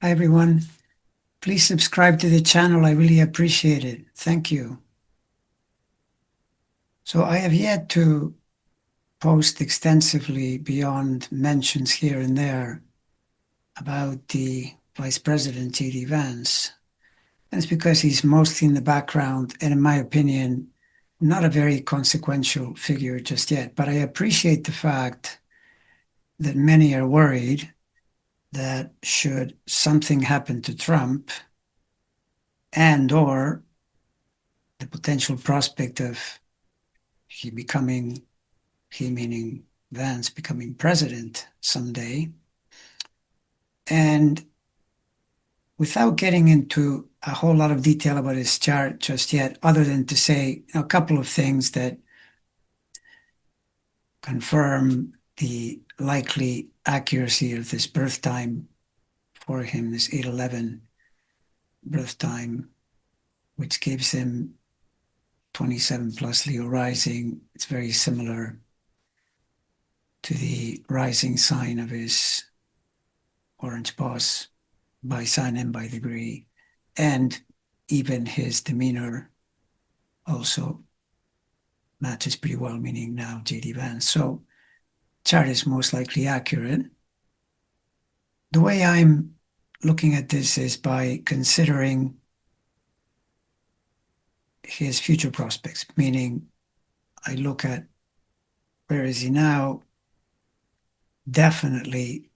Hi, everyone. Please subscribe to the channel. I really appreciate it. Thank you. So I have yet to post extensively beyond mentions here and there about the Vice President, J.D. Vance. And it's because he's mostly in the background and, in my opinion, not a very consequential figure just yet. But I appreciate the fact that many are worried that should something happen to Trump and or the potential prospect of he meaning Vance, becoming president someday. And without getting into a whole lot of detail about his chart just yet, other than to say a couple of things that confirm the likely accuracy of this birth time for him, this 8/11 birth time, which gives him 27 plus Leo rising. It's very similar to the rising sign of his orange boss by sign and by degree, and even his demeanor also matches pretty well, meaning now J.D. Vance. So chart is most likely accurate. The way I'm looking at this is by considering his future prospects, meaning I look at where is he now, definitely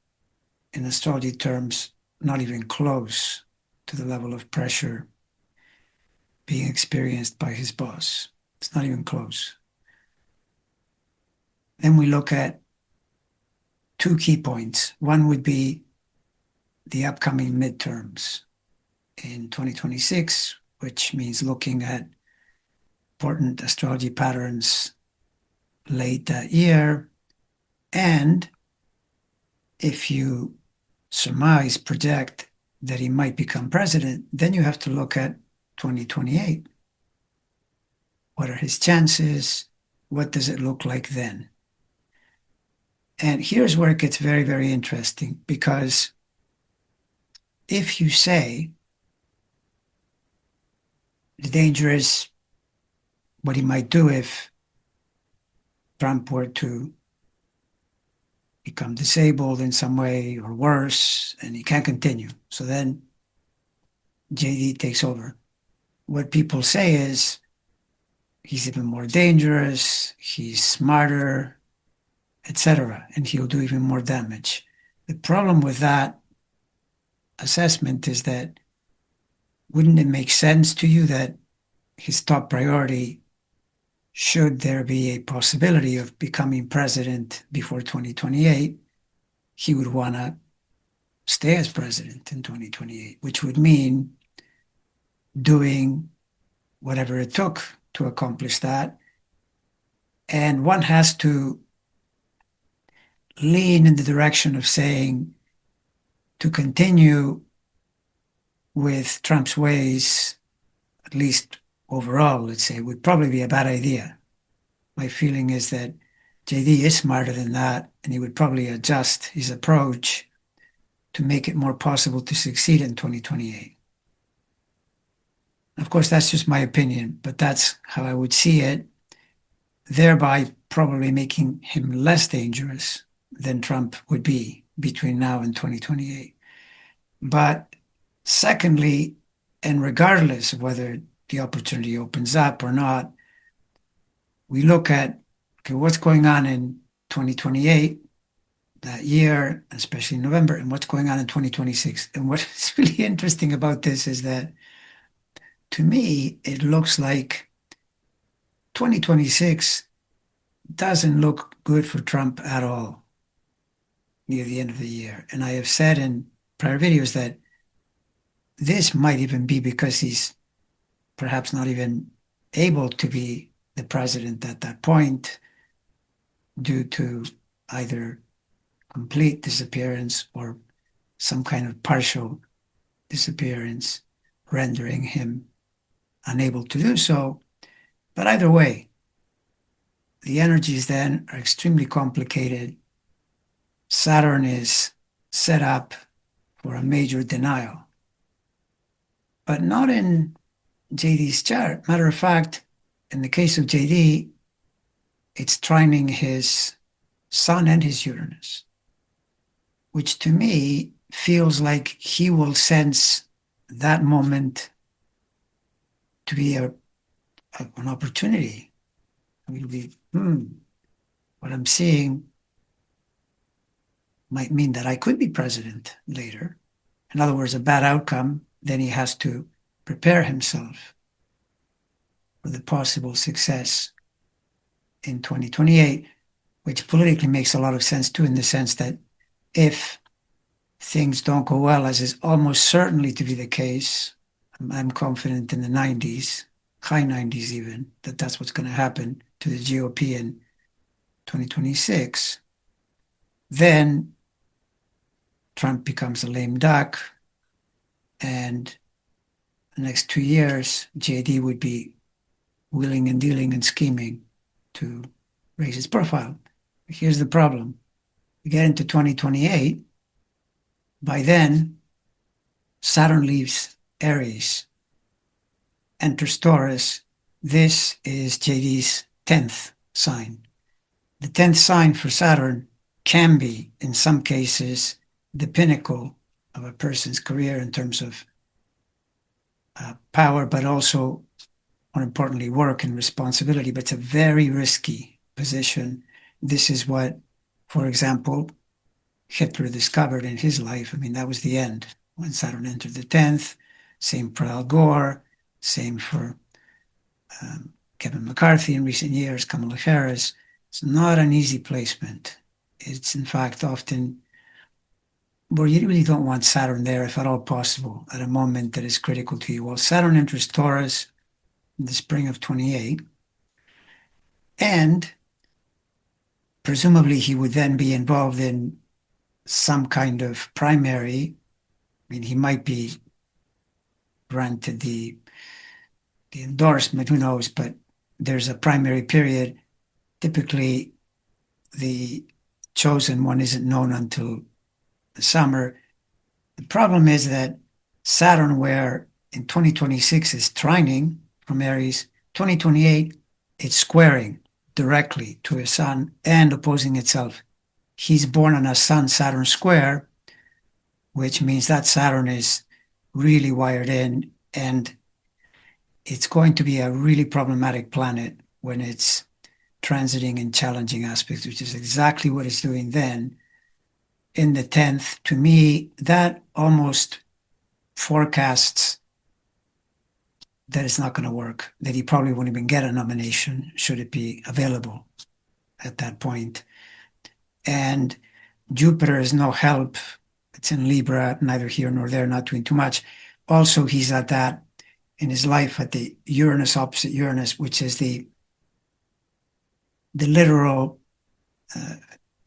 in astrology terms, not even close to the level of pressure being experienced by his boss. It's not even close. Then we look at two key points. One would be the upcoming midterms in 2026, which means looking at important astrology patterns late that year. And if you surmise, project that he might become president, then you have to look at 2028. What are his chances? What does it look like then? And here's where it gets very, very interesting, because if you say the danger is what he might do if Trump were to become disabled in some way or worse, and he can't continue. So then JD takes over. What people say is he's even more dangerous, he's smarter, etc., and he'll do even more damage. The problem with that assessment is that wouldn't it make sense to you that his top priority, should there be a possibility of becoming president before 2028, he would want to stay as president in 2028, which would mean doing whatever it took to accomplish that. And one has to lean in the direction of saying to continue with Trump's ways, at least overall, let's say, would probably be a bad idea. My feeling is that JD is smarter than that, and he would probably adjust his approach to make it more possible to succeed in 2028. Of course, that's just my opinion, but that's how I would see it, thereby probably making him less dangerous than Trump would be between now and 2028. But secondly, and regardless of whether the opportunity opens up or not, we look at, okay, what's going on in 2028, that year, especially in November, and what's going on in 2026. And what's really interesting about this is that, to me, it looks like 2026 doesn't look good for Trump at all near the end of the year. And I have said in prior videos that this might even be because he's perhaps not even able to be the president at that point due to either complete disappearance or some kind of partial disappearance, rendering him unable to do so. But either way, the energies then are extremely complicated. Saturn is set up for a major denial. But not in JD's chart. Matter of fact, in the case of JD, it's trining his Sun and his Uranus, which to me feels like he will sense that moment to be an opportunity. We'll be, what I'm seeing might mean that I could be president later. In other words, a bad outcome, then he has to prepare himself for the possible success in 2028, which politically makes a lot of sense too, in the sense that if things don't go well, as is almost certainly to be the case, I'm confident in the 90s, high 90s even, that that's what's going to happen to the GOP in 2026, then Trump becomes a lame duck, and the next 2 years, JD would be wheeling and dealing and scheming to raise his profile. Here's the problem. We get into 2028. By then, Saturn leaves Aries, enters Taurus. This is JD's 10th sign. The 10th sign for Saturn can be, in some cases, the pinnacle of a person's career in terms of power, but also, more importantly, work and responsibility. But it's a very risky position. This is what, for example, Hitler discovered in his life. I mean, that was the end when Saturn entered the 10th. Same for Al Gore, same for Kevin McCarthy in recent years, Kamala Harris. It's not an easy placement. It's, in fact, often where you really don't want Saturn there, if at all possible, at a moment that is critical to you. Well, Saturn enters Taurus in the spring of 28, and presumably he would then be involved in some kind of primary. I mean, he might be granted the endorsement, who knows, but there's a primary period. Typically, the chosen one isn't known until the summer. The problem is that Saturn, where in 2026 is trining from Aries, 2028, it's squaring directly to his Sun and opposing itself. He's born on a Sun-Saturn square, which means that Saturn is really wired in, and it's going to be a really problematic planet when it's transiting in challenging aspects, which is exactly what it's doing then. In the 10th, to me, that almost forecasts that it's not going to work, that he probably won't even get a nomination should it be available at that point. And Jupiter is no help. It's in Libra, neither here nor there, not doing too much. Also, he's at that in his life at the Uranus opposite Uranus, which is the literal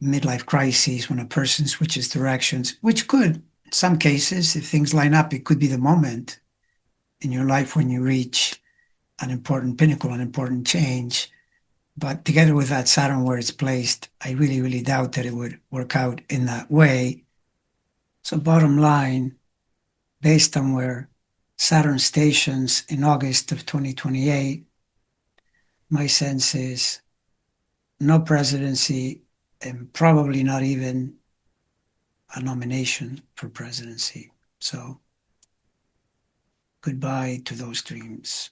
midlife crises when a person switches directions, which could, in some cases, if things line up, it could be the moment in your life when you reach an important pinnacle, an important change. But together with that Saturn where it's placed, I really, really doubt that it would work out in that way. So bottom line, based on where Saturn stations in August of 2028, my sense is no presidency and probably not even a nomination for presidency. So goodbye to those dreams.